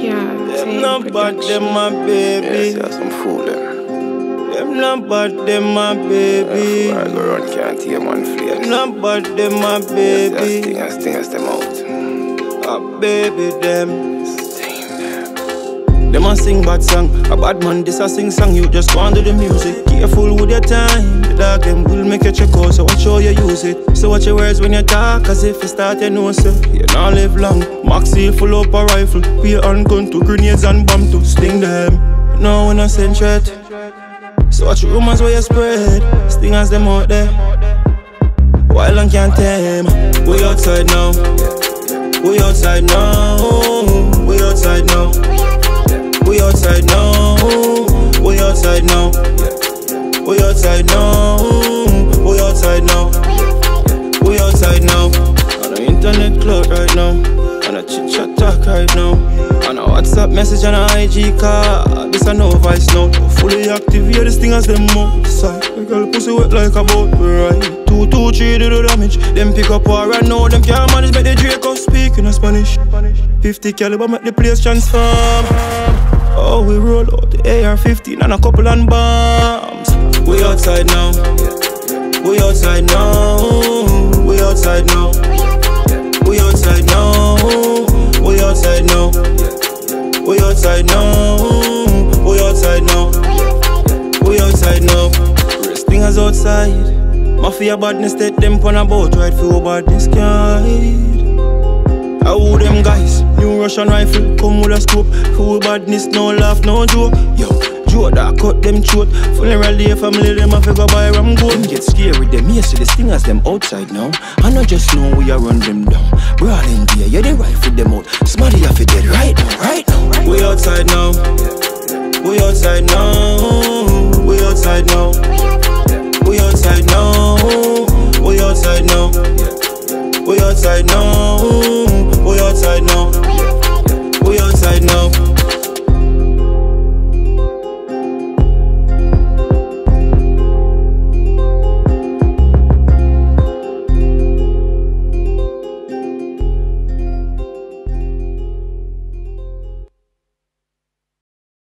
Them not bad, them my baby. Yeah, some fool them. Them not bad, them my baby. I go run, can't hear one flex. Them not bad, them my baby. Stingers them out. A baby them. Them a sing bad song. A bad man, this a sing song. You just go under the music. Careful with your time. The dog them will make you check out, so watch how you use it. So watch your words when you talk, cause if you start you know so you not live long. Maxi full up a rifle. Be on gun to grenades and bomb to sting them. No one a send threat. So watch rumors where you spread. Stingers them out there. Wild and can't tame. We outside now. We outside now. We outside now. We outside now, we outside now, we outside now, we outside now, we outside now. On the internet cloud right now, on a chit chat talk right now, on a WhatsApp message and a IG call. This a no voice now, fully active, yeah, this thing has them outside. The girl pussy wet like a boat, right? 2, 2, 3 do the damage. Them pick up war right now, them can't manage, make the Draco speak in a Spanish. 50 caliber make the place transform. Oh, we roll out the AR-15 and a couple of bombs. We outside now. We outside now. We outside now. We outside now. We outside now. We outside now. We outside now. We outside now. Stingers outside. Mafia badness take them on a boat right for badness can't. How them guys, new Russian rifle, come with a scope. Full badness, no laugh, no joke. Yo, Joe that cut them throat. Funeral day family, them a figure buy ram goat. Them get scared, them here, see the stingers them outside now. I not just know we are run them down. Brawling there, yeah, they rifle them out. Smarty have it dead right now, right now. We outside now. We outside now. We outside now. We outside now. We outside now. We outside now. We outside now. We outside now.